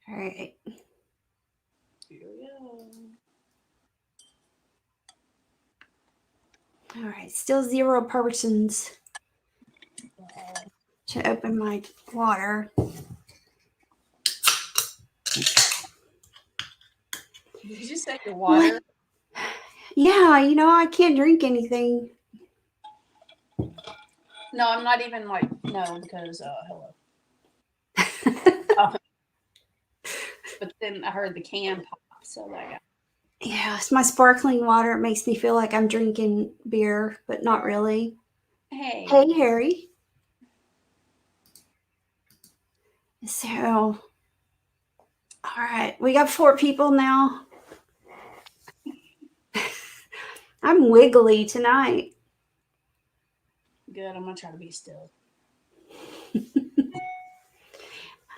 All right. Here we go. All right. Still 0 persons. To open my water. Did you say your water? What? Yeah, I can't drink anything. No, I'm not even like, no, because, hello. But then I heard the can pop, so I got. Yeah, it's my sparkling water. It makes me feel like I'm drinking beer, but not really. Hey. Hey, Harry. So, all right, we got 4 people now. I'm wiggly tonight. Good. I'm gonna try to be still.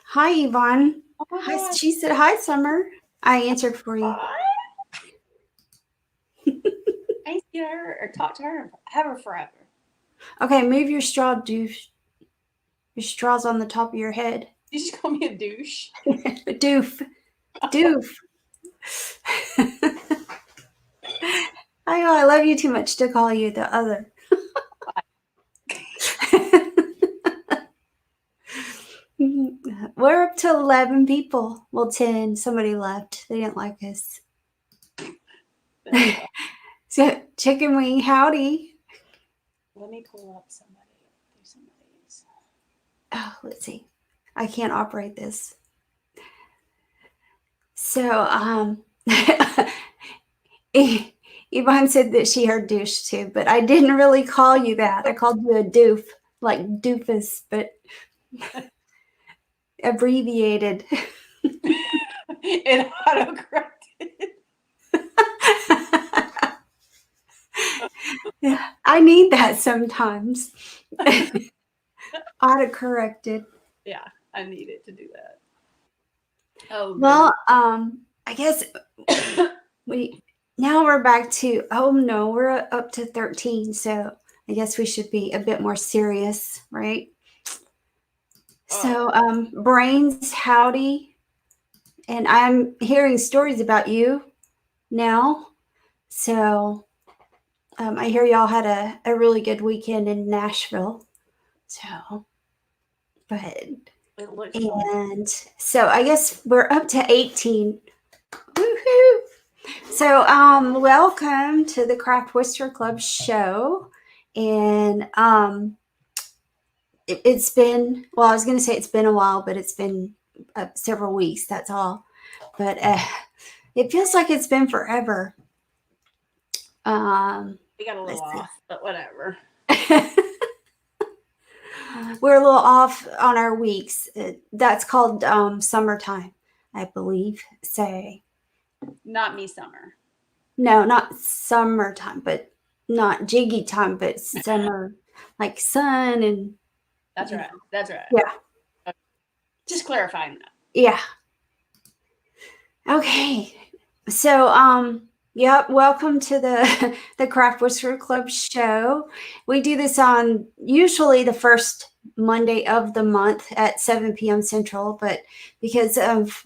Hi, Yvonne. Oh my Hi, God. she said, hi, Summer. I answered for you. I ain't seen her or talked to her ever forever. Okay, move your straw, doof. Your straw's on the top of your head. You just call me a douche. Doof. Doof. I love you too much to call you the other. We're up to 11 people. Well, 10. Somebody left. They didn't like us. So, Chicken Wing, howdy. Let me pull up somebody. Do some of these. Oh, let's see. I can't operate this. So, Yvonne said that she heard douche too, but I didn't really call you that. I called you a doof, like doofus, but abbreviated. It autocorrected. I need that sometimes. Autocorrected. Yeah, I needed to do that. Oh, Well, I guess now we're back to, oh no, we're up to 13, so I guess we should be a bit more serious, right? So, Brains, howdy. And I'm hearing stories about you now. So, I hear y'all had a really good weekend in Nashville. So, but, it looks fun. and so I guess we're up to 18. Woohoo! So, welcome to the Craft Whisker Club show. And it's been, well, I was going to say it's been a while, but it's been several weeks. That's all. But it feels like it's been forever. We got a little off, but whatever. We're a little off on our weeks. That's called summertime, I believe. Say, Not me, Summer. no, not summertime, but not jiggy time, but summer, like sun and. That's right. That's right. Yeah. Just clarifying that. Yeah. Okay. So, yep, welcome to the Craft Whisker Club show. We do this on usually the first Monday of the month at 7 p.m. Central, but because of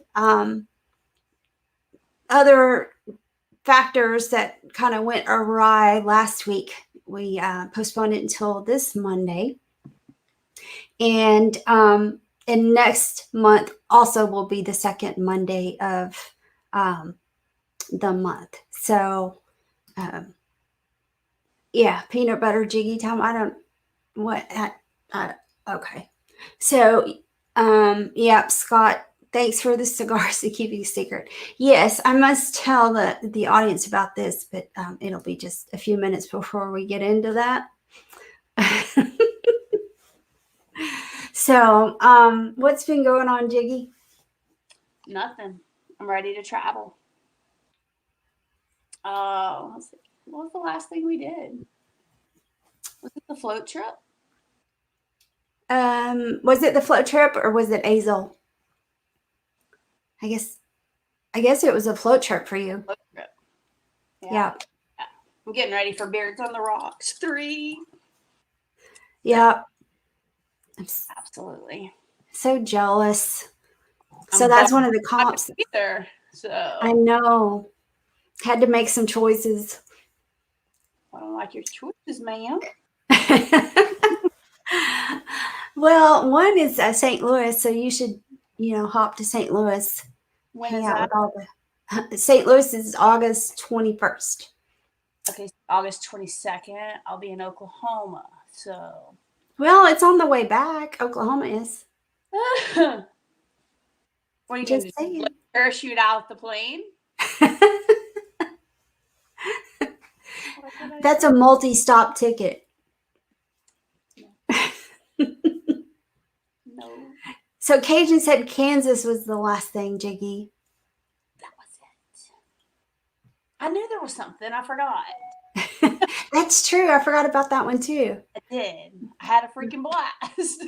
other factors that kind of went awry last week, we postponed it until this Monday. And next month also will be the second Monday of the month. So, yeah, peanut butter jiggy time. I don't what. Okay. So, yep, Scott. Thanks for the cigars to keep you secret. Yes, I must tell the audience about this, but it'll be just a few minutes before we get into that. So, what's been going on, Jiggy? Nothing. I'm ready to travel. Oh, what was the last thing we did? Was it the float trip? Was it the float trip or was it Azel? I guess it was a float trip for you. Float trip. Yeah. I'm getting ready for Beards on the Rocks 3. Yeah. Absolutely. So jealous. So I'm that's bummed one of the not comps. either. I So know. Had to make some choices. I don't like your choices, ma'am. Well, one is St. Louis, so you should, hop to St. Louis, When hang is out that? with all the. St. Louis is August 21st. Okay, August 22nd. I'll be in Oklahoma. So Well, it's on the way back. Oklahoma is. what are you gonna Just do? saying. Parachute out the plane? What did I That's say? a multi-stop ticket. No, So Cajun said Kansas was the last thing, Jiggy. that was it. I knew there was something. I forgot. That's true. I forgot about that one too. I did. I had a freaking blast.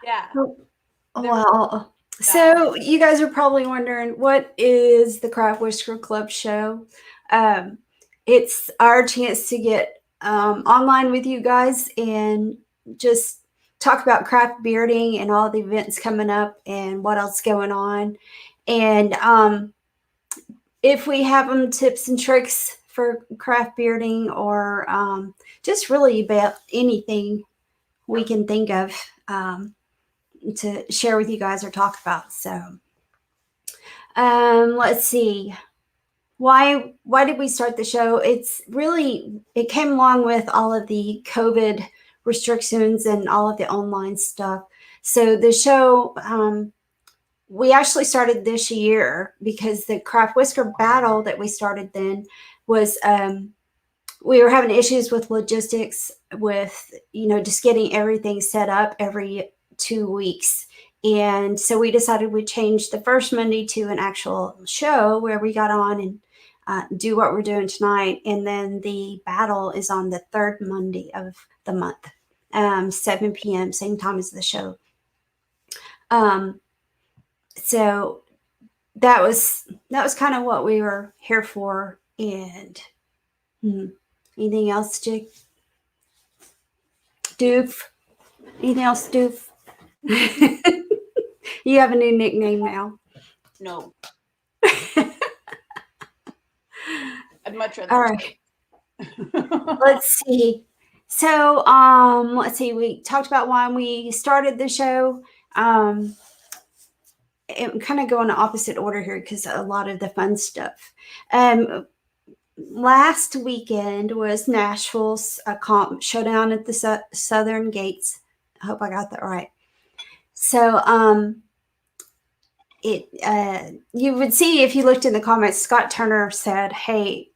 Yeah. There was Well, that. so you guys are probably wondering, what is the Craft Whisker Club show? Um, it's our chance to get online with you guys and just talk about craft bearding and all the events coming up and what else going on. And if we have them tips and tricks for craft bearding or just really about anything we can think of. To share with you guys or talk about. So let's see. Why did we start the show? It came along with all of the COVID restrictions and all of the online stuff. So the show we actually started this year because the craft whisker battle that we started then was we were having issues with logistics with just getting everything set up every 2 weeks, and so we decided we'd change the first Monday to an actual show where we got on and do what we're doing tonight, and then the battle is on the third Monday of the month, 7 p.m. same time as the show. So that was kind of what we were here for. And anything else, Jake? Doof? Anything else, Doof? You have a new nickname now. No. I'd much rather. All right. Let's see. So, let's see. We talked about why we started the show. It kind of go in the opposite order here because a lot of the fun stuff. Last weekend was Nashville's comp showdown at the Southern Gates. I hope I got that right. So, you would see if you looked in the comments, Scott Turner said, "Hey,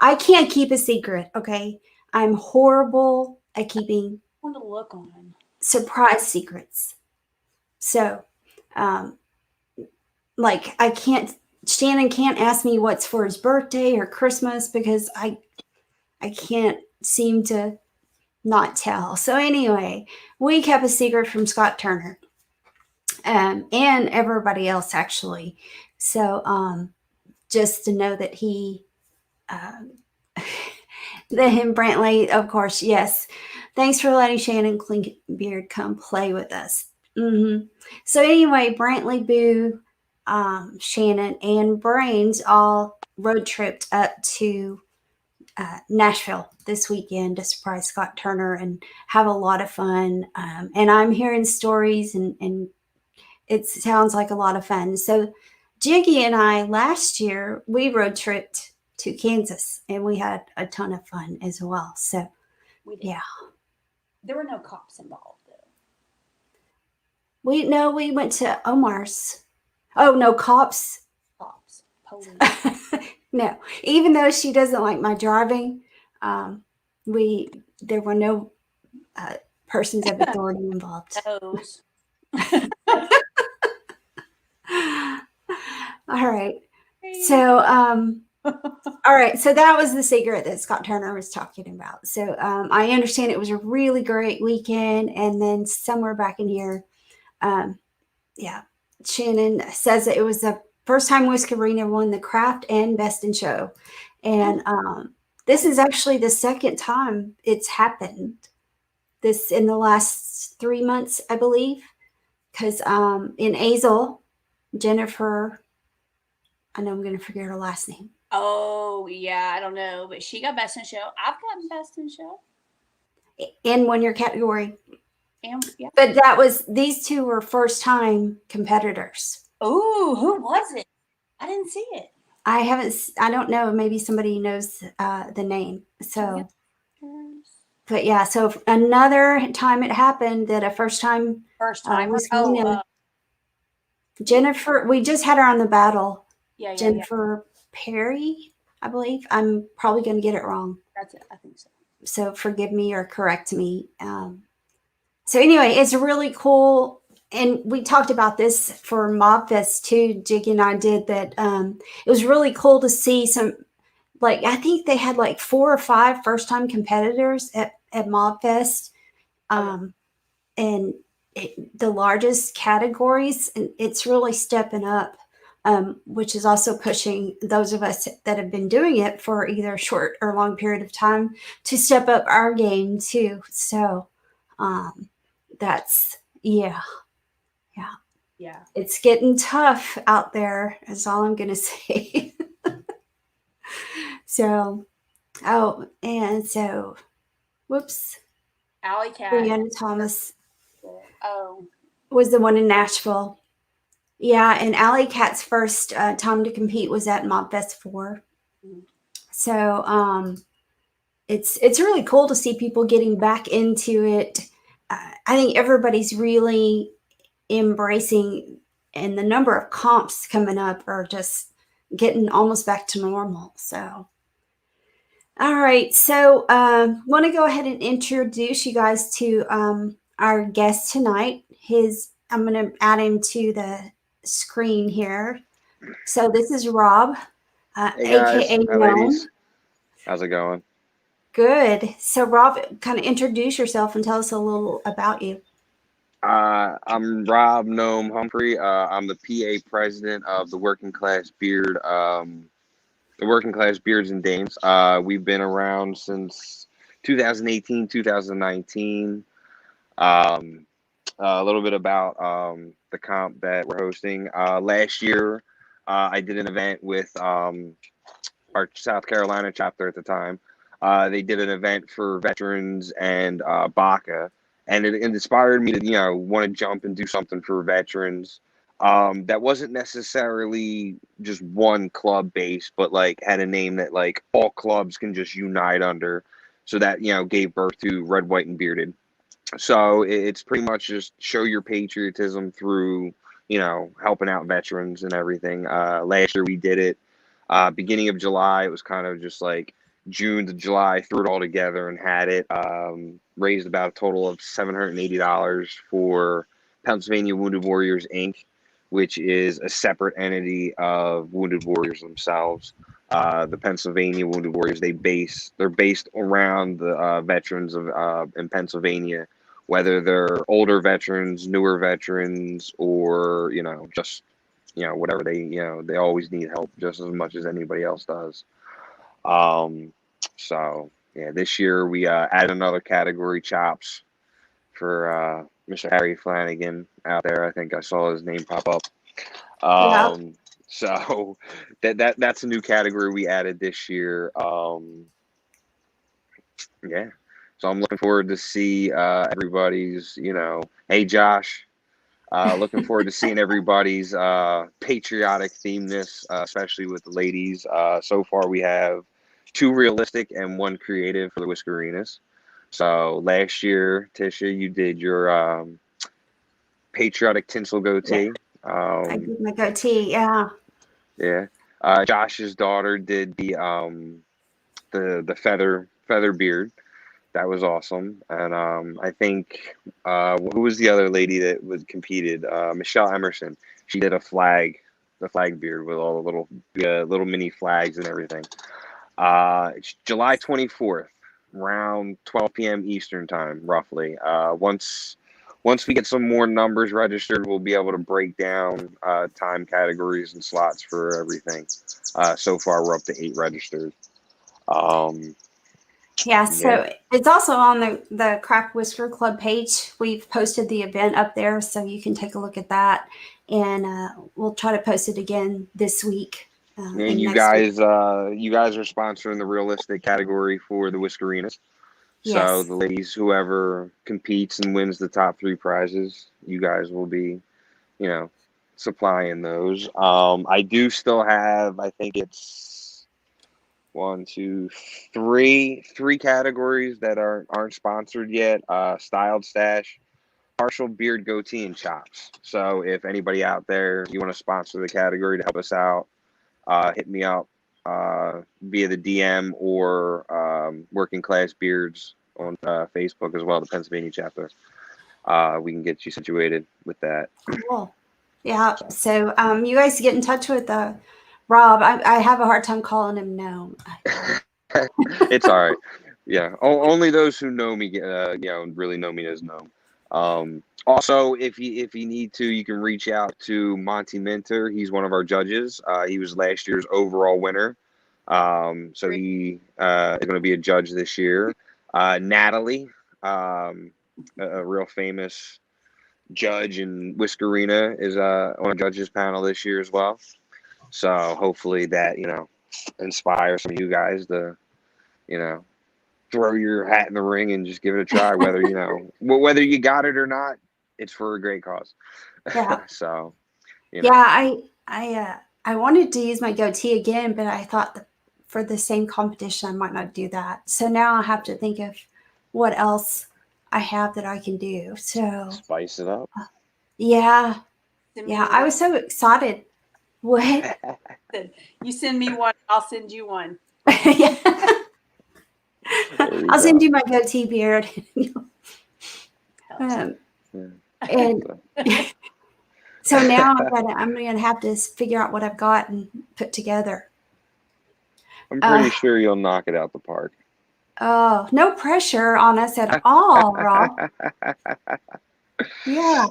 I can't keep a secret. Okay, I'm horrible at keeping I want to look on. surprise secrets. So, like I can't. Shannon can't ask me what's for his birthday or Christmas because I can't seem to not tell. So anyway, we kept a secret from Scott Turner, and everybody else actually. So just to know that he, that him Brantley, of course, yes. Thanks for letting Shannon Clinkbeard come play with us. So anyway, Brantley, Boo, Shannon, and Brains all road tripped up to Nashville this weekend to surprise Scott Turner and have a lot of fun. And I'm hearing stories, and it sounds like a lot of fun. So Jiggy and I last year we road tripped to Kansas, and we had a ton of fun as well. So We did. yeah, There were no cops involved though. we went to Omar's. Oh no, cops. Cops, police. No, even though she doesn't like my driving, there were no persons of authority involved. Those. All right. So, all right. So that was the secret that Scott Turner was talking about. So I understand it was a really great weekend, and then somewhere back in here, yeah, Shannon says that it was the first time Whiskerina won the craft and best in show, and this is actually the second time it's happened. This in the last 3 months, I believe. because in Azel, Jennifer, I know I'm going to forget her last name. Oh yeah, I don't know, but she got best in show. I've gotten best in show. In 1 year category. And yeah. But these two were first time competitors. Oh, who was it? I didn't see it. I don't know. Maybe somebody knows the name. So, but yeah, so another time it happened that a first time Oh, Jennifer, we just had her on the battle. yeah. Jennifer Perry, I believe. I'm probably going to get it wrong. That's it. I think so. So forgive me or correct me. So anyway, it's really cool. And we talked about this for MobFest too. Jiggy and I did that. It was really cool to see some, like, I think they had like 4 or 5 first time competitors at MobFest. And the largest categories, and it's really stepping up, which is also pushing those of us that have been doing it for either a short or long period of time to step up our game too. So that's yeah. It's getting tough out there. Is all I'm gonna say. So, whoops. Alley Cat. Brianna Thomas. Oh. Was the one in Nashville. Yeah, and Alley Cat's first time to compete was at MobFest 4. Mm-hmm. So it's really cool to see people getting back into it. I think everybody's really embracing, and the number of comps coming up are just getting almost back to normal. So, all right. So, want to go ahead and introduce you guys to our guest tonight. I'm going to add him to the screen here. So this is Rob, hey guys, aka hi ladies. How's it going? Good. So Rob, kind of introduce yourself and tell us a little about you. I'm Rob Humphrey. I'm the PA president of the Working Class Beards and Dames. We've been around since 2018, 2019. A little bit about the comp that we're hosting. Last year, I did an event with our South Carolina chapter at the time. They did an event for veterans and BACA, and it inspired me to, want to jump and do something for veterans. That wasn't necessarily just one club base, but like had a name that like all clubs can just unite under. So that, gave birth to Red, White, and Bearded. So it's pretty much just show your patriotism through, helping out veterans and everything. Last year we did it beginning of July. It was kind of just like June to July, threw it all together and had it. Raised about a total of $780 for Pennsylvania Wounded Warriors, Inc., which is a separate entity of Wounded Warriors themselves. The Pennsylvania Wounded Warriors, they're based around the veterans of in Pennsylvania, whether they're older veterans, newer veterans, or just whatever they always need help just as much as anybody else does. So yeah, this year we added another category, chops, for Mr. Harry Flanagan out there. I think I saw his name pop up. So that's a new category we added this year. Yeah. So I'm looking forward to see everybody's, hey Josh, looking forward to seeing everybody's patriotic themeness, especially with the ladies. So far we have 2 realistic and 1 creative for the Whiskerinas. So last year, Tisha, you did your patriotic tinsel goatee. Yeah. I did my goatee, yeah. Yeah. Josh's daughter did the feather beard. That was awesome. And I think who was the other lady that was competed? Michelle Emerson. She did the flag beard with all the little mini flags and everything. It's July 24th, around 12 p.m. Eastern time, roughly. Once we get some more numbers registered, we'll be able to break down time categories and slots for everything. So far, we're up to 8 registered. Yeah, so it's also on the Craft Whisker Club page. We've posted the event up there, so you can take a look at that. And we'll try to post it again this week And and next week. you guys are sponsoring the realistic category for the Whiskerinas. So Yes. the ladies, whoever competes and wins the top 3 prizes, you guys will be, supplying those. I do still have, I think it's 1, 2, 3 categories that aren't sponsored yet. Styled stash, partial beard, goatee, and chops. So if anybody out there, you want to sponsor the category to help us out, hit me up via the DM or Working Class Beards on Facebook as well, the Pennsylvania chapter. We can get you situated with that. Cool. Yeah. So you guys get in touch with Rob. I have a hard time calling him Gnome. It's all right. Yeah. Only those who know me, really know me as Gnome. Also, if you need to, you can reach out to Monty Minter. He's one of our judges. He was last year's overall winner. So he is going to be a judge this year. Natalie, a real famous judge in Whiskerina, is on a judges panel this year as well. So hopefully that inspires some of you guys to throw your hat in the ring and just give it a try. Whether whether you got it or not, it's for a great cause. Yeah. So yeah, I wanted to use my goatee again, but I thought that for the same competition I might not do that. So now I have to think of what else I have that I can do. So spice it up. yeah, I was so excited. What? You send me one, I'll send you one. Yeah. There you I'll send go. you my goatee beard. Yeah. And so now I'm gonna have to figure out what I've got and put together. I'm pretty sure you'll knock it out the park. Oh, no pressure on us at all, Rob. Yeah,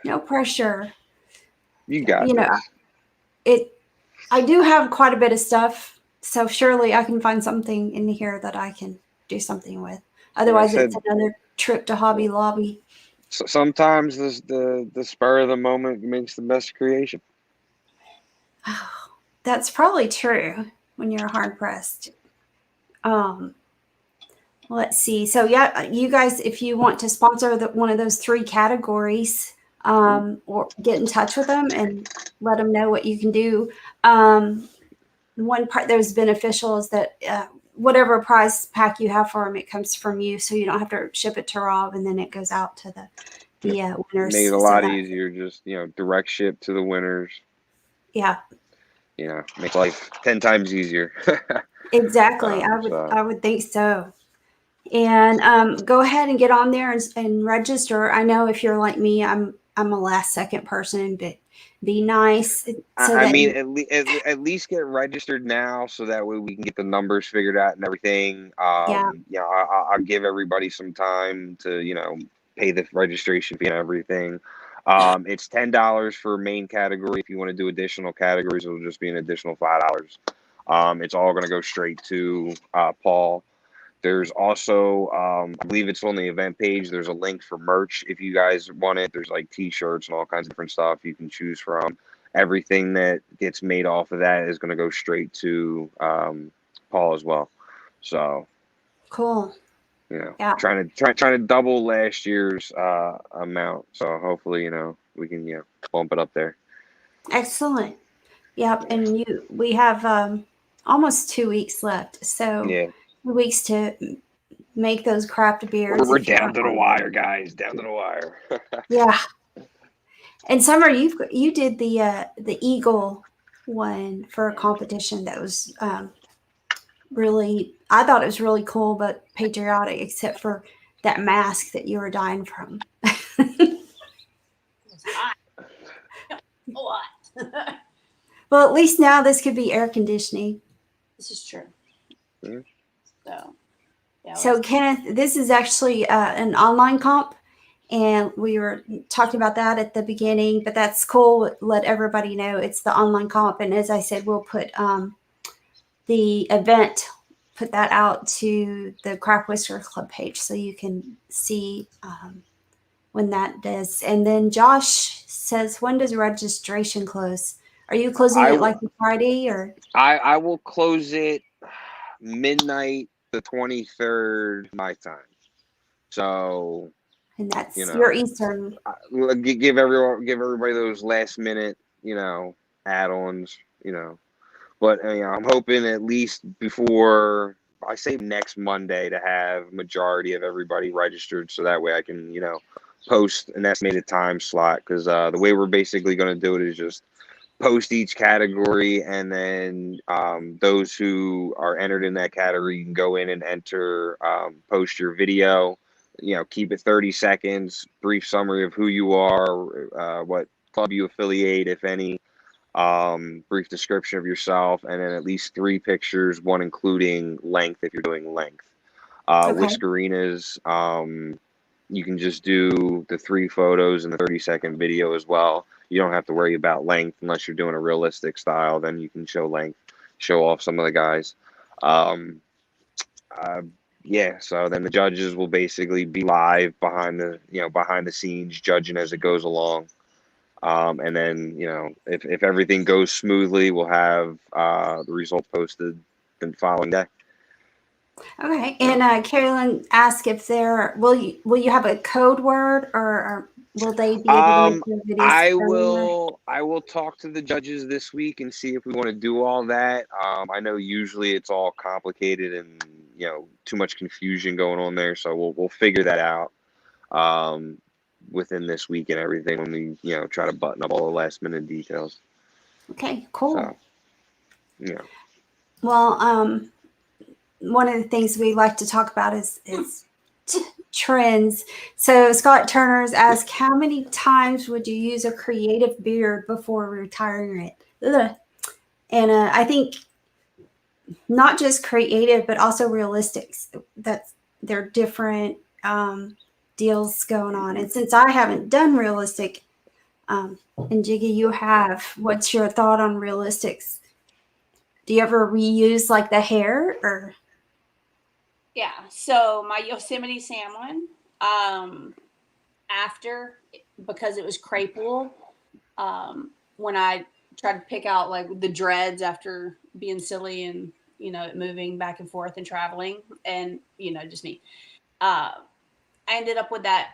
no pressure. You got this. I do have quite a bit of stuff, so surely I can find something in here that I can do something with. Otherwise, it's another trip to Hobby Lobby. So sometimes the spur of the moment makes the best creation. Oh, that's probably true when you're hard pressed. Let's see. So yeah, you guys, if you want to sponsor one of those 3 categories, or get in touch with them and let them know what you can do. One part that was beneficial is that whatever prize pack you have for them, it comes from you, so you don't have to ship it to Rob and then it goes out to the winners. Make it a lot easier. Just direct ship to the winners. Yeah. Makes life 10 times easier. Exactly. I would think so. And go ahead and get on there and register. I know if you're like me, I'm a last second person, but be nice. I mean, at least get registered now, so that way we can get the numbers figured out and everything. I'll give everybody some time to pay the registration fee and everything. It's $10 for main category. If you want to do additional categories, it'll just be an additional $5. It's all going to go straight to Paul. There's also, I believe it's on the event page, there's a link for merch if you guys want it. There's like t-shirts and all kinds of different stuff you can choose from. Everything that gets made off of that is going to go straight to Paul as well. So cool. Trying to double last year's amount. So hopefully, we can bump it up there. Excellent. Yep. And we have almost 2 weeks left. So 2 weeks to make those craft beers. We're down to the wire, guys. Down to the wire. Yeah. And Summer, you did the Eagle one for a competition that was really, I thought it was really cool, but patriotic, except for that mask that you were dying from. What? Well, at least now this could be air conditioning. This is true. Yeah. So Kenneth, this is actually an online comp, and we were talking about that at the beginning, but that's cool. Let everybody know it's the online comp. And as I said, we'll put the event put that out to the Craft Whisker Club page so you can see when that does. And then Josh says, when does registration close? Are you closing I it like a Friday or? I will close it midnight the 23rd my time. So, And that's you your know, Eastern. give everybody those last minute, add-ons, But I'm hoping at least before I say next Monday to have majority of everybody registered, so that way I can post an estimated time slot. Because the way we're basically going to do it is just post each category, and then those who are entered in that category, you can go in and enter, post your video. Keep it 30 seconds, brief summary of who you are, what club you affiliate, if any, brief description of yourself, and then at least 3 pictures, one including length if you're doing length. Okay. Whiskerinas, you can just do the 3 photos and the 30-second video as well. You don't have to worry about length unless you're doing a realistic style. Then you can show length, show off some of the guys. Um, yeah, so then the judges will basically be live behind the scenes, judging as it goes along. And then, if everything goes smoothly, we'll have the result posted the following day. Okay. And Carolyn asked if will you have a code word or will they be able to make their videos earlier? I will talk to the judges this week and see if we want to do all that. I know usually it's all complicated and too much confusion going on there, so we'll figure that out within this week and everything when we try to button up all the last minute details. Okay, cool. So, Well, one of the things we like to talk about is trends. So Scott Turner's asked, how many times would you use a creative beard before retiring it? Ugh. And I think not just creative, but also realistic. That's they're different deals going on. And since I haven't done realistic, and Jiggy, you have. What's your thought on realistics? Do you ever reuse like the hair or? Yeah. So my Yosemite Sam one, after, because it was crepe wool, when I tried to pick out like the dreads after being silly and moving back and forth and traveling and just me, I ended up with that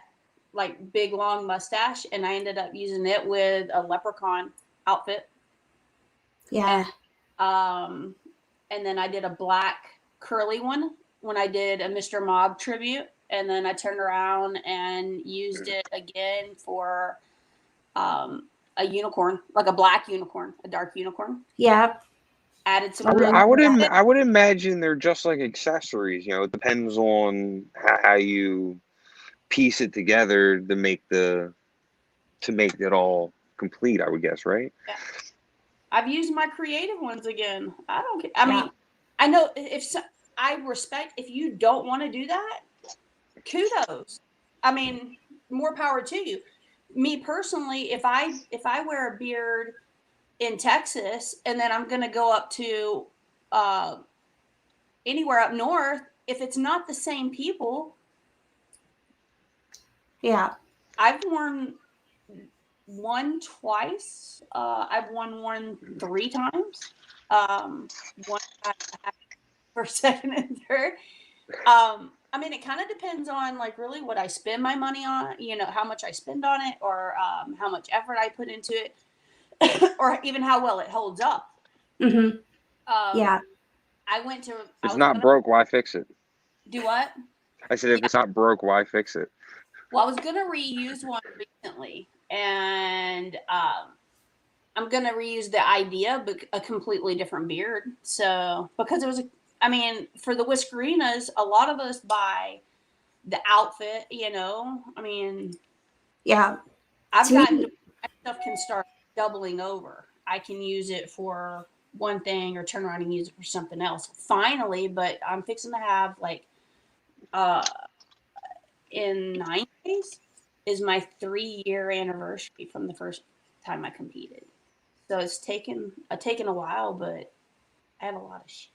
like big long mustache, and I ended up using it with a leprechaun outfit. Yeah. And then I did a black curly one when I did a Mr. Mob tribute, and then I turned around and used it again for a unicorn, like a black unicorn, a dark unicorn. Yeah. Added some. I would imagine they're just like accessories. It depends on how you piece it together to make it all complete, I would guess, right? Yeah. I've used my creative ones again. I don't care. I mean, I know I respect if you don't want to do that, kudos. I mean, more power to you. Me personally, if I wear a beard in Texas and then I'm going to go up to anywhere up north, if it's not the same people. Yeah. I've worn one twice. I've worn one 3 times. One for second and third. I mean, it kind of depends on like really what I spend my money on, how much I spend on it, or how much effort I put into it, or even how well it holds up. Mm-hmm. Yeah. I went to. If it's not broke, why fix it? Do what? I said, if it's not broke, why fix it? Well, I was gonna reuse one recently, and I'm gonna reuse the idea, but a completely different beard. So because it was, I mean, for the Whiskerinas, a lot of us buy the outfit. I mean, Yeah. I've To gotten me, to my stuff can start doubling over. I can use it for one thing or turn around and use it for something else. Finally, but I'm fixing to have like in 9 days is my 3-year anniversary from the first time I competed. So it's taken a while, but I have a lot of shit.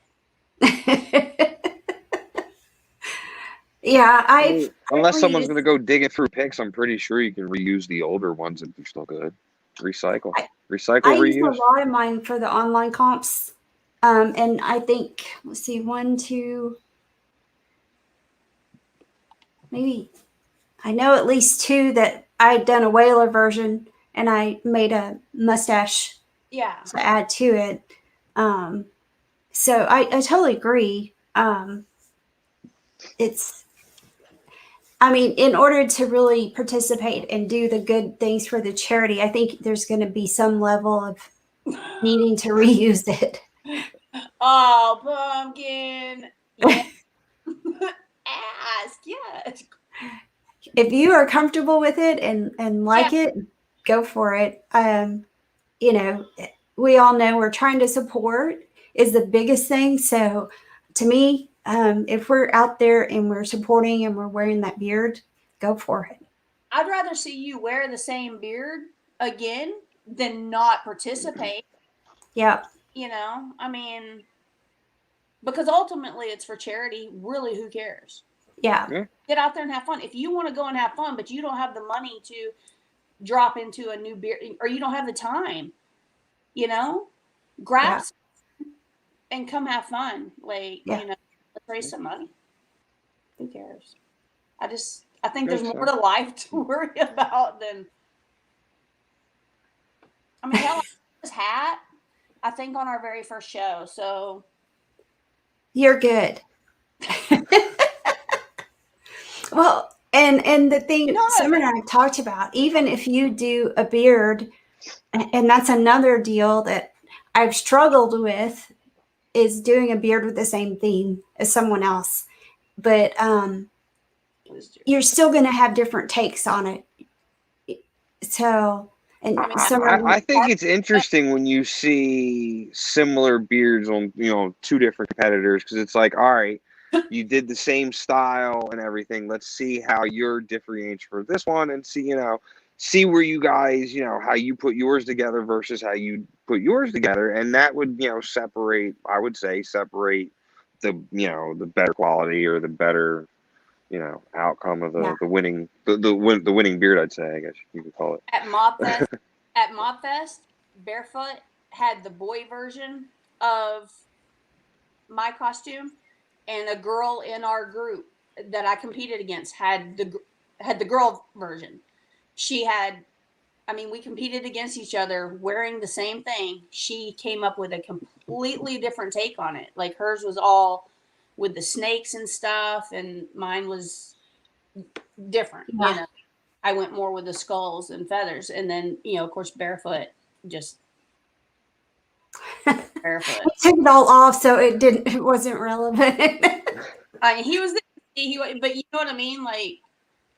Yeah, Unless someone's reused going to go digging through pics, I'm pretty sure you can reuse the older ones if they're still good. Recycle. I, Recycle, I use a reuse. lot of mine for the online comps. And I think, let's see, one, two, maybe, I know at least two that I had done a whaler version and I made a mustache Yeah. to add to it. So I totally agree. It's, I mean, in order to really participate and do the good things for the charity, I think there's going to be some level of needing to reuse it. Oh, pumpkin. Yeah. Ask. Yes. If you are comfortable with it and like it, go for it. You know, we all know we're trying to support is the biggest thing. So to me, if we're out there and we're supporting and we're wearing that beard, go for it. I'd rather see you wear the same beard again than not participate. Yeah. You know, I mean, because ultimately it's for charity. Really, who cares? Yeah. Get out there and have fun. If you want to go and have fun, but you don't have the money to drop into a new beard, or you don't have the time, you know, grab some and come have fun. Like, you know, let's raise some money. Who cares? I think there's more to life to worry about than. I mean, hell, this hat, I think on our very first show. So you're good. Well, and the thing Summer and I have talked about, even if you do a beard, and that's another deal that I've struggled with, is doing a beard with the same theme as someone else. But you're still going to have different takes on it. So, and I think it's interesting when you see similar beards on, you know, two different competitors, because it's like, all right, you did the same style and everything. Let's see how you're differentiates for this one, and see, you know, see where you guys, you know, how you put yours together versus how you put yours together, and that would, you know, separate. I would say separate the, you know, the better quality or the better, you know, outcome of the winning the winning beard. I'd say, I guess you could call it. At Mobfest, Barefoot had the boy version of my costume, and a girl in our group that I competed against had the girl version. She had, I mean, we competed against each other wearing the same thing. She came up with a completely different take on it. Like hers was all with the snakes and stuff, and mine was different. You know, I went more with the skulls and feathers, and then, you know, of course, Barefoot just Barefoot. We took it all off, so it wasn't relevant. He was, but you know what I mean? Like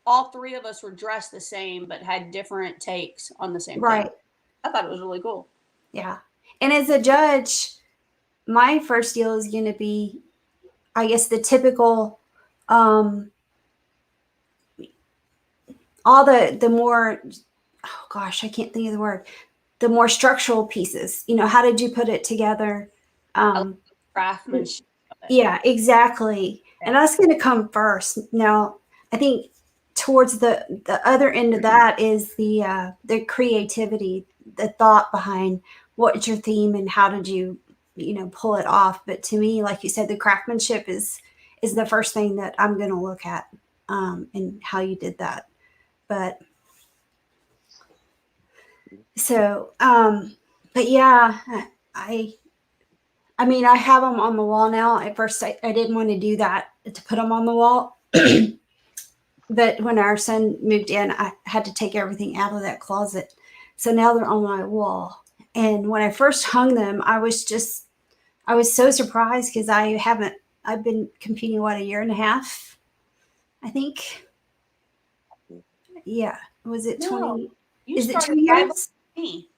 all three of us were dressed the same, but had different takes on the same thing. I thought it was really cool. Yeah. And as a judge, my first deal is going to be, I guess, the typical, all the more, oh gosh, I can't think of the word, the more structural pieces. You know, how did you put it together? Craftsmanship. Yeah, exactly. And that's going to come first. Now, I think towards the other end of that is the creativity, the thought behind what's your theme and how did you, you know, pull it off. But to me, like you said, the craftsmanship is the first thing that I'm going to look at, and how you did that. But so, but yeah, I mean, I have them on the wall now. At first, I didn't want to do that, to put them on the wall. But when our son moved in, I had to take everything out of that closet. So now they're on my wall. And when I first hung them, I was so surprised because I've been competing, a year and a half, I think. Yeah. Was it 20? Is it 2 years? Me.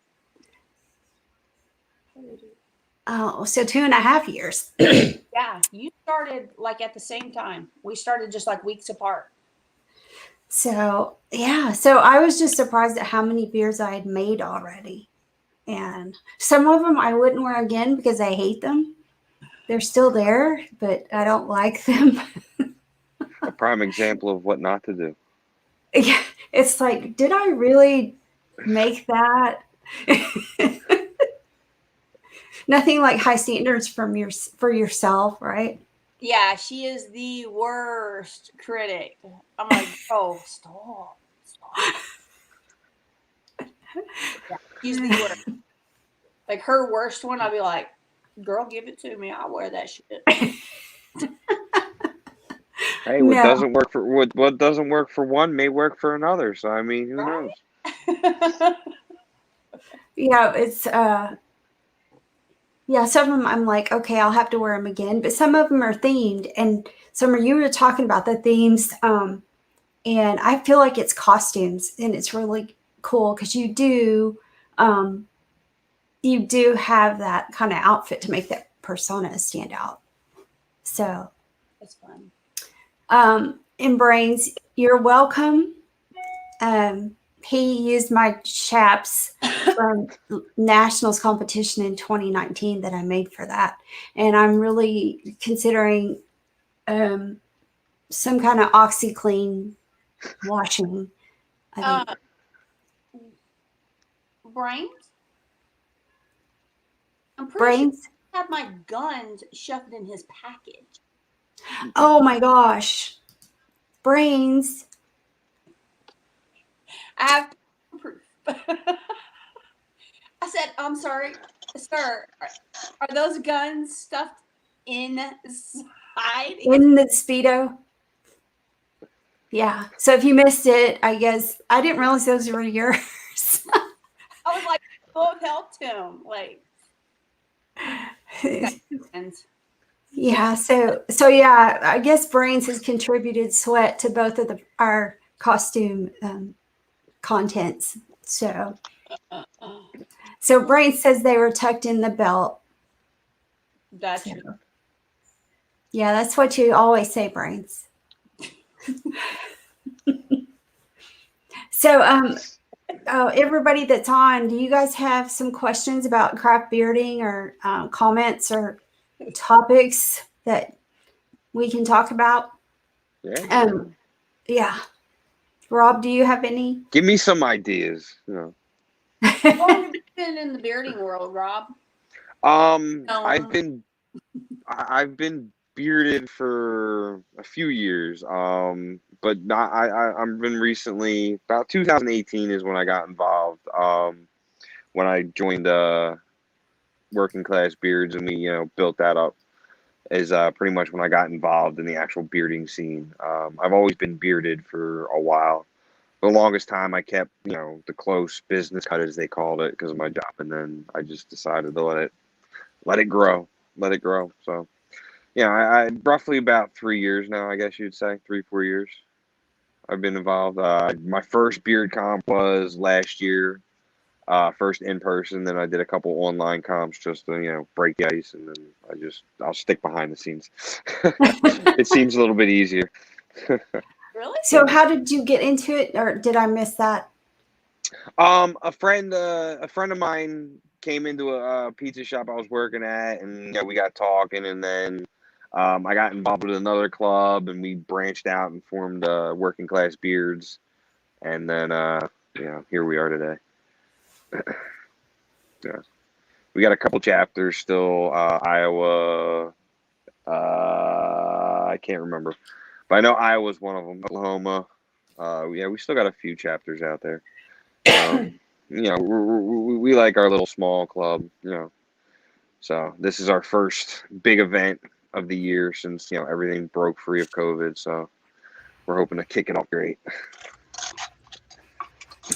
Oh, so 2.5 years. Yeah, you started like at the same time. We started just like weeks apart. So yeah, so I was just surprised at how many beers I had made already. And some of them I wouldn't wear again because I hate them. They're still there, but I don't like them. A prime example of what not to do. Yeah, it's like, did I really make that? Nothing like high standards for yourself, right? Yeah, she is the worst critic. I'm like, oh, stop. Yeah, she's the worst. Like her worst one, I'll be like, girl, give it to me. I'll wear that shit. Hey, what No, doesn't work for what doesn't work for one may work for another. So I mean, who knows? Right? yeah, it's yeah, some of them I'm like, okay, I'll have to wear them again, but some of them are themed, and some of you were talking about the themes, and I feel like it's costumes, and it's really cool because um, you do have that kind of outfit to make that persona stand out. So, That's fun. in Brains, you're welcome. He used my chaps from nationals competition in 2019 that I made for that, and I'm really considering some kind of OxyClean washing. I think Brains? I'm pretty sure Brains. I have my guns shoved in his package. Oh my gosh, Brains. I have proof. I said, I'm sorry, sir. Are those guns stuffed inside? In the Speedo. Yeah. So if you missed it, I guess I didn't realize those were yours. I was like, both helped him. Like, and Yeah. So yeah, I guess Brains has contributed sweat to both of our costume contents. So Brains says they were tucked in the belt. that's So, yeah, that's what you always say, Brains. So everybody that's on, do you guys have some questions about craft bearding or comments or topics that we can talk about? Yeah. Yeah. Rob, do you have any? Give me some ideas. You know. How long have you been in the bearding world, Rob? I've been bearded for a few years. But not I've been recently about 2018 is when I got involved. When I joined Working Class Beards and we built that up is pretty much when I got involved in the actual bearding scene. I've always been bearded for a while. The longest time I kept the close business cut as they called it because of my job, and then I just decided to let it grow. So yeah, I roughly about 3 years now, I guess you'd say 3-4 years. I've been involved. My first beard comp was last year, first in person. Then I did a couple online comps just to break the ice, and then I'll stick behind the scenes. It seems a little bit easier. Really? So how did you get into it, or did I miss that? A friend of mine came into a pizza shop I was working at, and we got talking, and then I got involved with another club, and we branched out and formed Working Class Beards, and then here we are today. Yeah, we got a couple chapters still. Iowa, I can't remember, but I know Iowa's one of them. Oklahoma, yeah, we still got a few chapters out there. We like our little small club, So this is our first big event of the year since everything broke free of COVID. So we're hoping to kick it off great.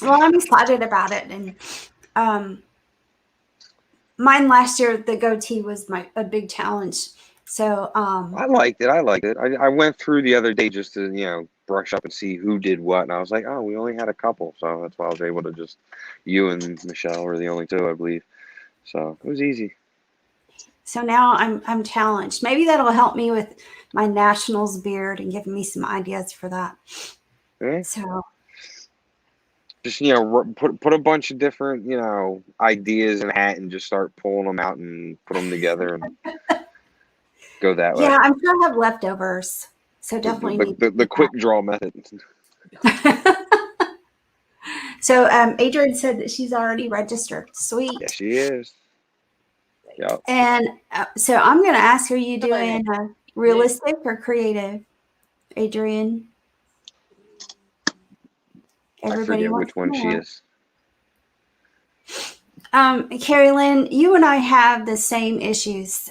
Well, I'm excited about it, and mine last year the goatee was a big challenge. So I liked it. I went through the other day just to brush up and see who did what, and I was like, oh, we only had a couple, so that's why I was able to just you and Michelle were the only two, I believe. So it was easy. So now I'm challenged. Maybe that'll help me with my nationals beard and give me some ideas for that. Yeah. So Just put a bunch of different ideas in a hat and just start pulling them out and put them together, and go that way. Yeah, I'm sure I have leftovers, so definitely need to The do quick draw method. that. So Adrian said that she's already registered. Yeah, Sweet. she is. Yep. And so I'm going to ask, are you Go ahead. doing realistic or creative, Adrian? I Everybody forget wants which to one she know. is. Carrie Lynn, you and I have the same issues.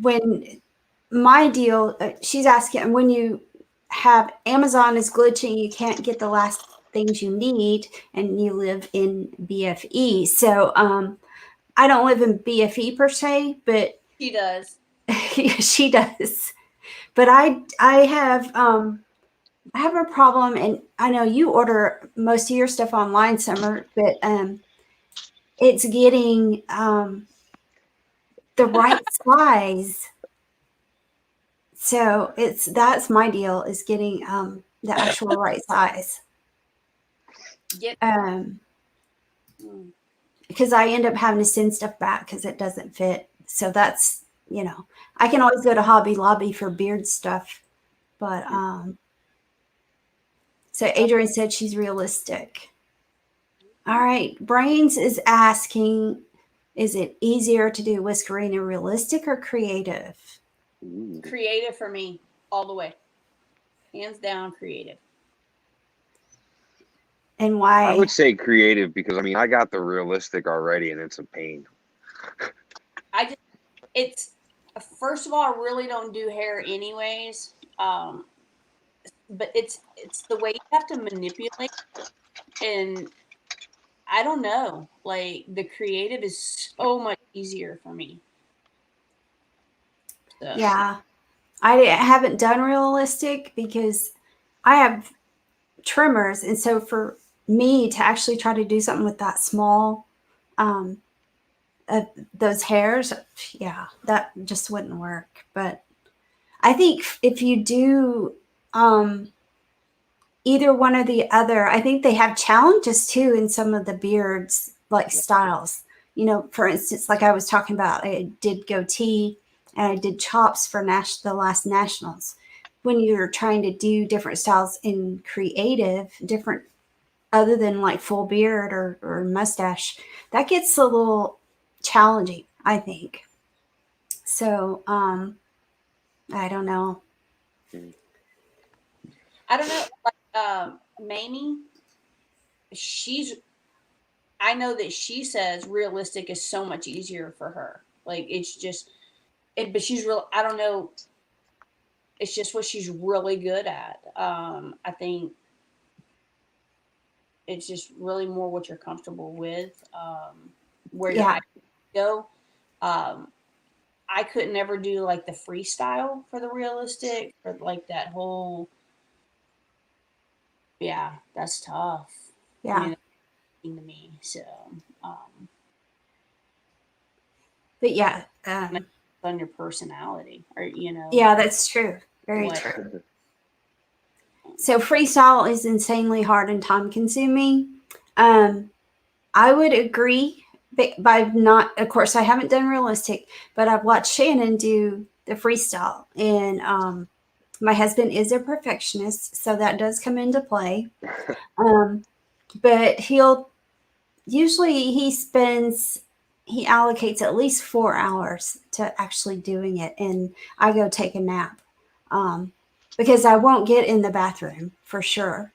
When my deal, she's asking when you have Amazon is glitching, you can't get the last things you need, and you live in BFE. So I don't live in BFE per se, but She does. she does. But I have a problem, and I know you order most of your stuff online, Summer, but it's getting the right size. So that's my deal is getting the actual right size. Get. Mm. Because I end up having to send stuff back because it doesn't fit. So that's I can always go to Hobby Lobby for beard stuff, but so Adrian said she's realistic. All right, Brains is asking, is it easier to do Whiskerina realistic or creative? Ooh. Creative for me, all the way. Hands down, creative. And why? I would say creative because I mean I got the realistic already and it's a pain. It's first of all, I really don't do hair anyways. But it's the way you have to manipulate, and I don't know. Like the creative is so much easier for me. So. Yeah, I haven't done realistic because I have trimmers, and so for me to actually try to do something with that small, um, those hairs, yeah, that just wouldn't work. But I think if you do either one or the other, I think they have challenges too in some of the beards like styles. For instance, like I was talking about, I did goatee and I did chops for the last nationals. When you're trying to do different styles in creative, different other than like full beard or mustache, that gets a little challenging, I think. So I don't know. I don't know. Like Mamie, I know that she says realistic is so much easier for her. Like it's just but she's real. I don't know. It's just what she's really good at. I think it's just really more what you're comfortable with. Where your Yeah. eyes go. I could never do like the freestyle for the realistic or like that whole. Yeah, that's tough. Yeah. To me. So, But yeah. on your personality, or Yeah, that's true. Very what? true. So freestyle is insanely hard and time consuming. I would agree, but I've not, of course, I haven't done realistic, but I've watched Shannon do the freestyle, and my husband is a perfectionist, so that does come into play. But he allocates at least 4 hours to actually doing it, and I go take a nap because I won't get in the bathroom for sure.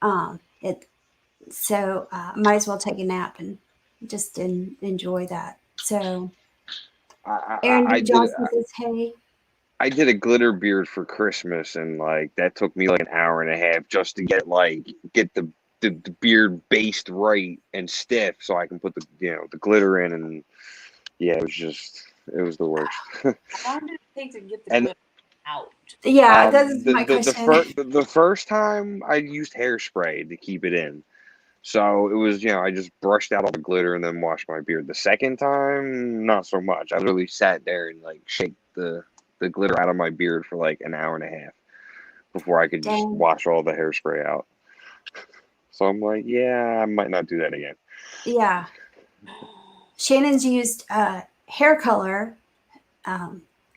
Might as well take a nap and just enjoy that. So Aaron I D. did Johnson says, "Hey, I did a glitter beard for Christmas and like that took me like an hour and a half just to get the beard based right and stiff so I can put the glitter in and yeah it was the worst. How long did it take to get the And glitter out? yeah, that is my question." the first time I used hairspray to keep it in. So it was, I just brushed out all the glitter and then washed my beard. The second time, not so much. I literally sat there and like shake the glitter out of my beard for like an hour and a half before I could just Dang. wash all the hairspray out. So I'm like, yeah, I might not do that again. Yeah. Shannon's used hair color.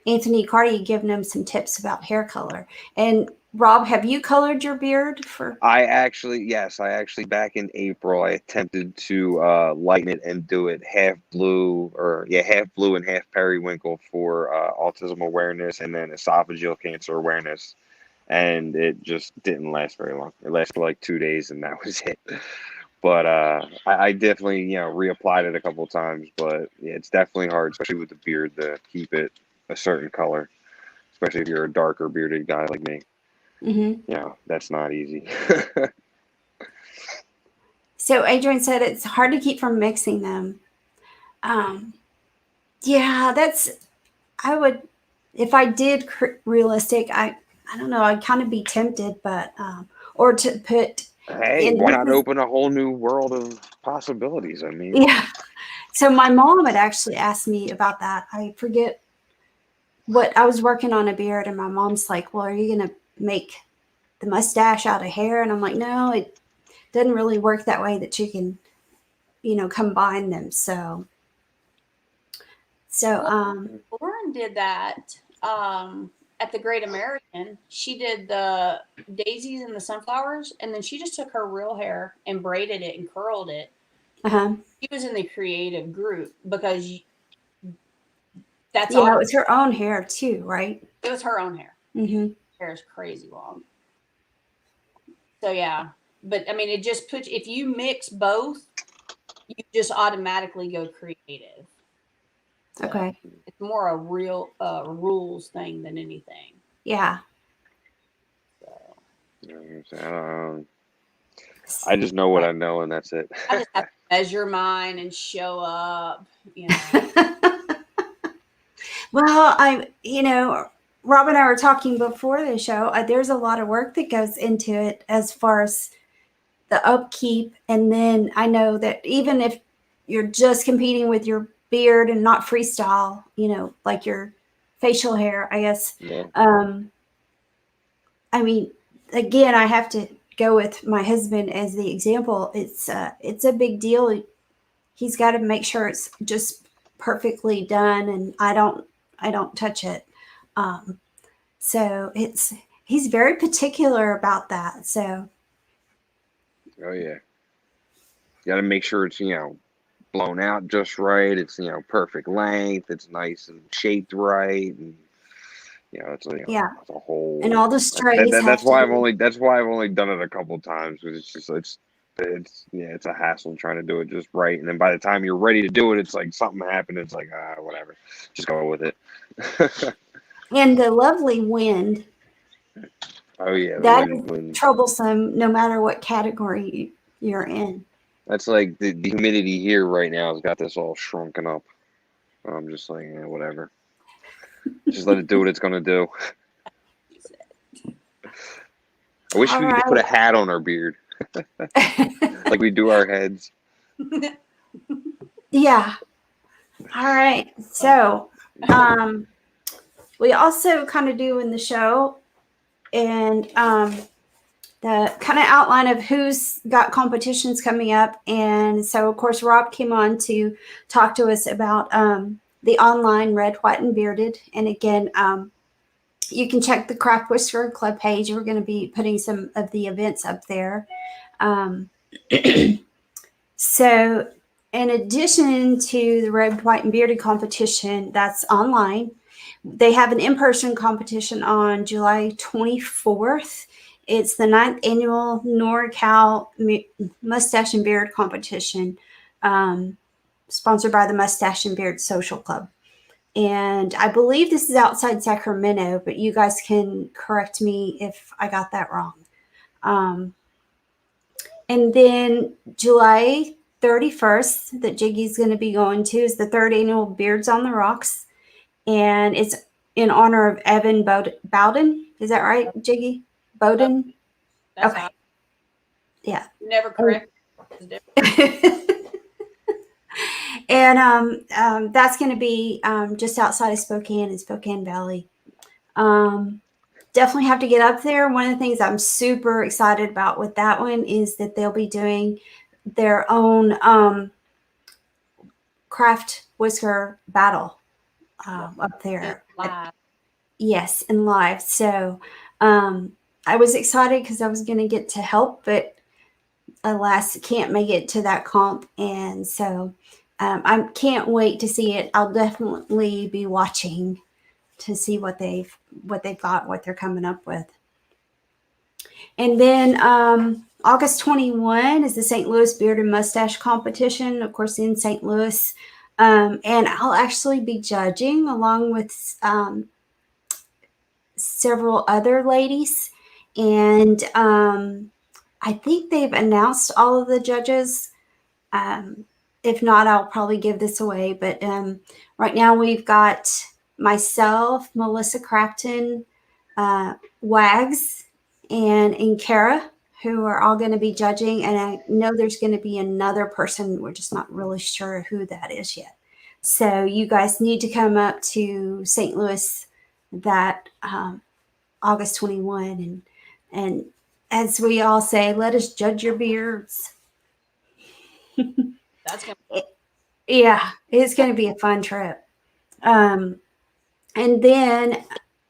Anthony Cardi giving him some tips about hair color. And Rob, have you colored your beard for? I actually back in April I attempted to lighten it and do it half blue and half periwinkle for autism awareness and then esophageal cancer awareness, and it just didn't last very long. It lasted like 2 days and that was it. But I definitely reapplied it a couple of times, but yeah, it's definitely hard, especially with the beard, to keep it a certain color, especially if you're a darker bearded guy like me. Mm-hmm. That's not easy. So Adrian said it's hard to keep from mixing them. Yeah, I would, if I did realistic, I don't know, I'd kind of be tempted, but, or to put Hey, in, why not open a whole new world of possibilities? I mean, yeah. So my mom had actually asked me about that. I forget what I was working on a beard, and my mom's like, well, are you going to make the mustache out of hair? And I'm like, no, it doesn't really work that way that you can, combine them. So, Lauren did that at the Great American. She did the daisies and the sunflowers, and then she just took her real hair and braided it and curled it. She was in the creative group because that's all. It was her own hair too, right? It was her own hair. Mm-hmm. Hair is crazy long. So yeah, but I mean, it just puts, if you mix both, you just automatically go creative. So Okay. it's more a real rules thing than anything. Yeah. So. I just know what I know, and that's it. I just have to measure mine and show up. Well, Rob and I were talking before the show. There's a lot of work that goes into it as far as the upkeep. And then I know that even if you're just competing with your beard and not freestyle, like your facial hair, I guess. Yeah. I mean, again, I have to go with my husband as the example. It's a big deal. He's got to make sure it's just perfectly done, and I don't touch it. So he's very particular about that. So. Oh yeah. You got to make sure it's blown out just right. It's perfect length. It's nice and shaped right, and it's it's a whole. And all the strays. That's why I've only done it a couple of times, because it's a hassle trying to do it just right, and then by the time you're ready to do it, it's like something happened. It's like whatever, just go with it. And the lovely wind. Oh yeah, that is troublesome no matter what category you're in. That's like the humidity here right now has got this all shrunken up. I'm just like, whatever. Just let it do what it's gonna do. I wish we could put a hat on our beard, like we do our heads. Yeah. All right. So, we also kind of do in the show, and the kind of outline of who's got competitions coming up. And so, of course, Rob came on to talk to us about the online Red, White, and Bearded. And again, you can check the Craft Whisker Club page. We're going to be putting some of the events up there. So in addition to the Red, White, and Bearded competition, that's online, they have an in-person competition on July 24th. It's the 9th annual NorCal Mustache and Beard competition, sponsored by the Mustache and Beard Social Club. And I believe this is outside Sacramento, but you guys can correct me if I got that wrong. And then July 31st, that Jiggy's going to be going to, is the 3rd annual Beards on the Rocks. And it's in honor of Evan Bowden. Is that right, Jiggy? Bowden? That's okay. Yeah. Never correct. And that's going to be just outside of Spokane in Spokane Valley. Definitely have to get up there. One of the things I'm super excited about with that one is that they'll be doing their own craft Whisker battle up there. Live. Yes, and live. So I was excited because I was going to get to help, but alas, can't make it to that comp. And so I can't wait to see it. I'll definitely be watching to see what they've got, what they're coming up with. And then August 21 is the St. Louis Beard and Mustache Competition, of course, in St. Louis. And I'll actually be judging along with several other ladies. And I think they've announced all of the judges. If not, I'll probably give this away. But right now we've got myself, Melissa Crafton, Wags, and Kara, who are all going to be judging. And I know there's going to be another person. We're just not really sure who that is yet. So you guys need to come up to St. Louis that August 21. And as we all say, let us judge your beards. That's gonna Yeah, it's going to be a fun trip. And then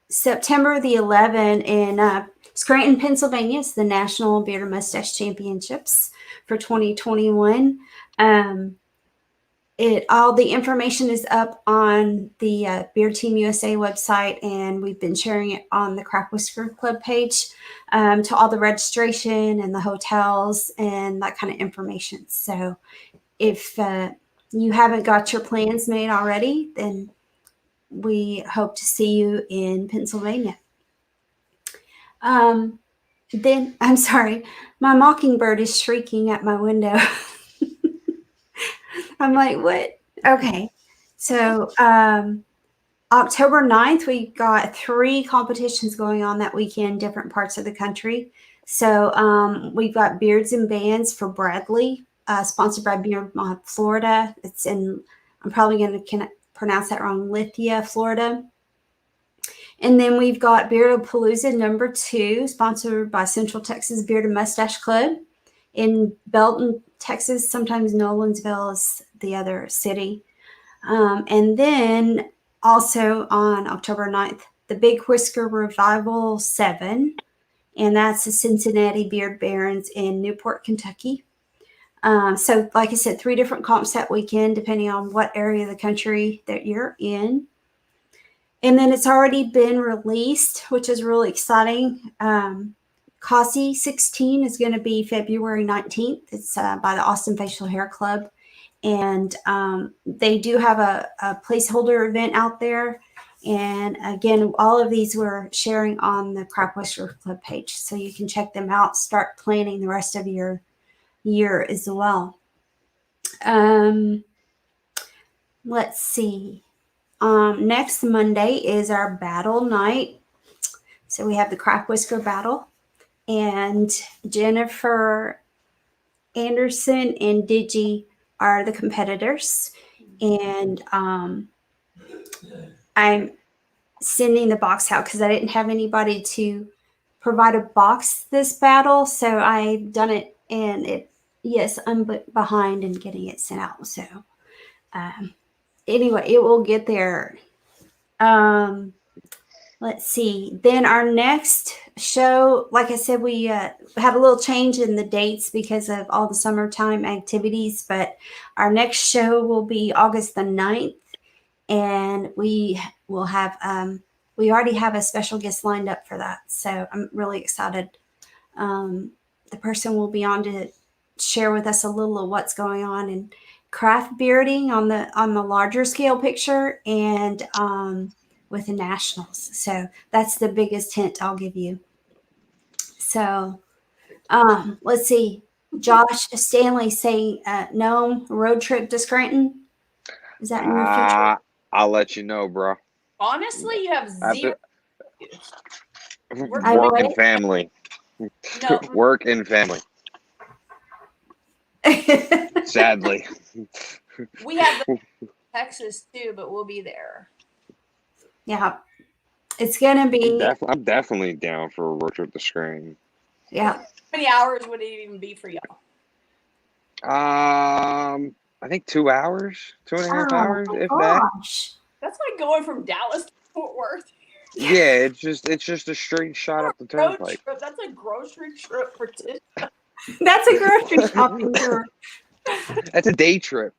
September the 11th in Scranton, Pennsylvania is the National Beard and Mustache Championships for 2021. All the information is up on the Beard Team USA website, and we've been sharing it on the Craft Whisker Club page to all the registration and the hotels and that kind of information. So if you haven't got your plans made already, then we hope to see you in Pennsylvania. Then, I'm sorry, my mockingbird is shrieking at my window. I'm like, what? Okay. So October 9th, we got 3 competitions going on that weekend, different parts of the country. So we've got Beards and Bands for Bradley, sponsored by Beardmont, Florida. It's in, I'm probably going to pronounce that wrong, Lithia, Florida. And then we've got Beardapalooza number 2, sponsored by Central Texas Beard and Mustache Club in Belton, Texas. Sometimes Nolensville is the other city. And then also on October 9th, the Big Whisker Revival 7, and that's the Cincinnati Beard Barons in Newport, Kentucky. So like I said, 3 different comps that weekend, depending on what area of the country that you're in. And then it's already been released, which is really exciting. COSI 16 is going to be February 19th. It's by the Austin Facial Hair Club. And they do have a placeholder event out there. And again, all of these we're sharing on the Craft Whisker Club page. So you can check them out, start planning the rest of your year as well. Let's see. Next Monday is our battle night. So we have the Craft Whisker battle. And Jennifer Anderson and Digi are the competitors. And I'm sending the box out because I didn't have anybody to provide a box this battle. So I've done it, and yes, I'm behind in getting it sent out. So anyway, it will get there. Let's see. Then our next show, like I said, we had a little change in the dates because of all the summertime activities, but our next show will be August the 9th, and we will have, we already have a special guest lined up for that. So I'm really excited. The person will be on to share with us a little of what's going on in craft bearding on the larger scale picture, and with the nationals. So that's the biggest hint I'll give you. So let's see. Josh Stanley saying no road trip to Scranton. Is that in your future? I'll let you know, bro. honestly, you have zero. Work and family. No. Work and family. Sadly. We have the Texas too, but we'll be there. Yeah. It's going to be. I'm definitely down for a road trip to Scranton. Yeah. How many hours would it even be for y'all? I think 2 hours, 2.5 hours, Oh my if that. gosh. That's like going from Dallas to Fort Worth. Yeah, it's just a straight shot up the Road turnpike. trip. That's a grocery trip for 10. That's a grocery shopping tour. That's a day trip.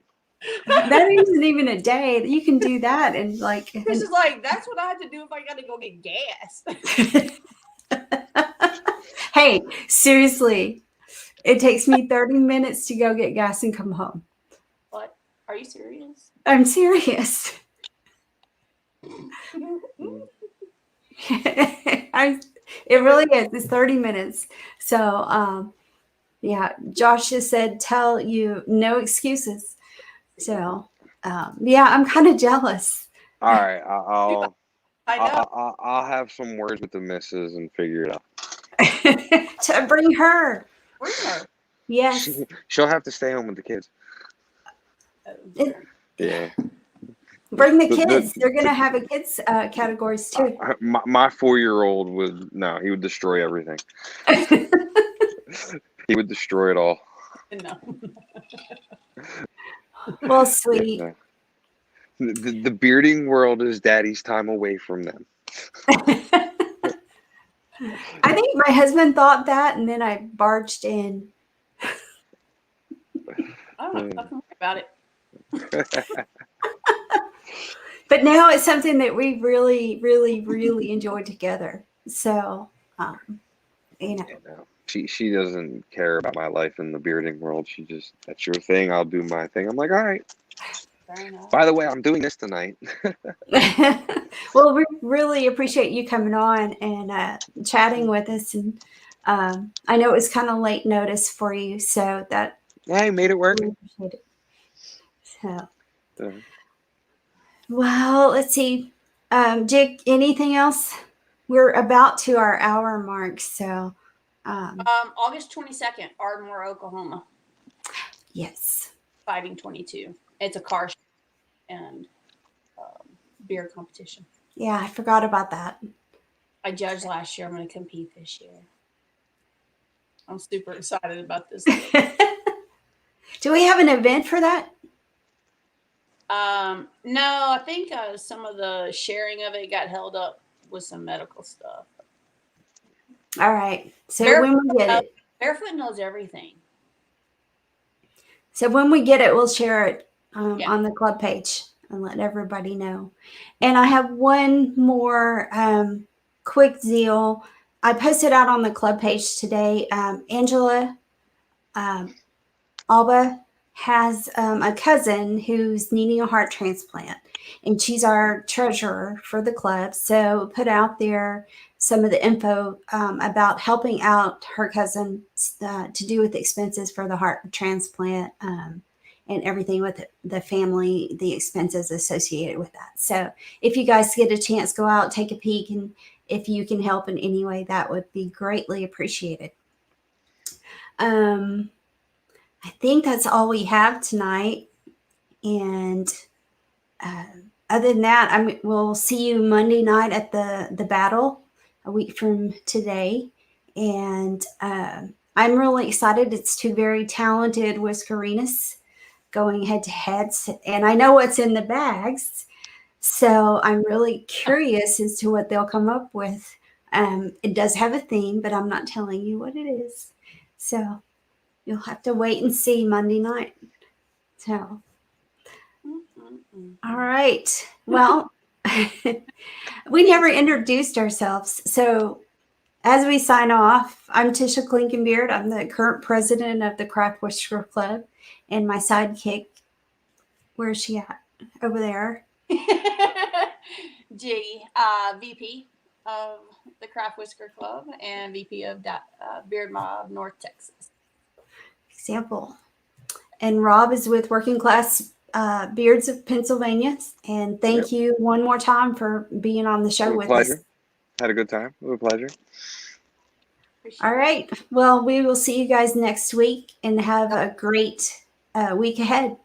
That isn't even a day. You can do that and like. This is like, that's what I had to do if I got to go get gas. Hey, seriously, it takes me 30 minutes to go get gas and come home. What? Are you serious? I'm serious. It really is. It's 30 minutes. So, yeah, Josh just said, tell you no excuses. So, yeah, I'm kind of jealous. All right, I know. I'll have some words with the missus and figure it out. To bring her. Bring her. Yes. She'll have to stay home with the kids. Yeah. Bring the kids. They're going to have a kids categories too. My 4-year-old he would destroy everything. He would destroy it all. No. Well, sweet. Yeah, no. The bearding world is daddy's time away from them. I think my husband thought that, and then I barged in. I don't know nothing about it. But now it's something that we really, really, really enjoy together. So, you know. No. She doesn't care about my life in the bearding world. She just, that's your thing, I'll do my thing. I'm like, all right. Fair enough. By the way, I'm doing this tonight. Well, we really appreciate you coming on and chatting with us. And I know it was kind of late notice for you, so that Yeah, you made it work. we appreciate it. So, well, let's see. Jake, anything else? We're about to our hour mark, so. August 22nd, Ardmore, Oklahoma. Yes. Fighting 22. It's a car show and beer competition. Yeah, I forgot about that. I judged last year. I'm going to compete this year. I'm super excited about this. Do we have an event for that? No, I think some of the sharing of it got held up with some medical stuff. All right. So when we get it. Barefoot knows everything. So when we get it, we'll share it Yeah. on the club page and let everybody know. And I have one more quick deal. I posted out on the club page today. Angela Alba has a cousin who's needing a heart transplant, and she's our treasurer for the club. So put out there some of the info about helping out her cousin to do with expenses for the heart transplant and everything with the family, the expenses associated with that. So if you guys get a chance, go out, take a peek, and if you can help in any way, that would be greatly appreciated. I think that's all we have tonight. And other than that, we'll see you Monday night at the battle a week from today. And I'm really excited. It's two very talented Whiskerinas going head to head. And I know what's in the bags. So I'm really curious as to what they'll come up with. It does have a theme, but I'm not telling you what it is. So you'll have to wait and see Monday night. So, all right. Well, we never introduced ourselves. So as we sign off, I'm Tisha Klinkenbeard. I'm the current president of the Craft Whisker Club. And my sidekick, where's she at? Over there. G, VP of the Craft Whisker Club and VP of Beard Mob North Texas. Example. And Rob is with Working Class Beards of Pennsylvania. And thank you one more time for being on the show with us. Had a good time. It was a pleasure. All right. Well, we will see you guys next week and have a great week ahead.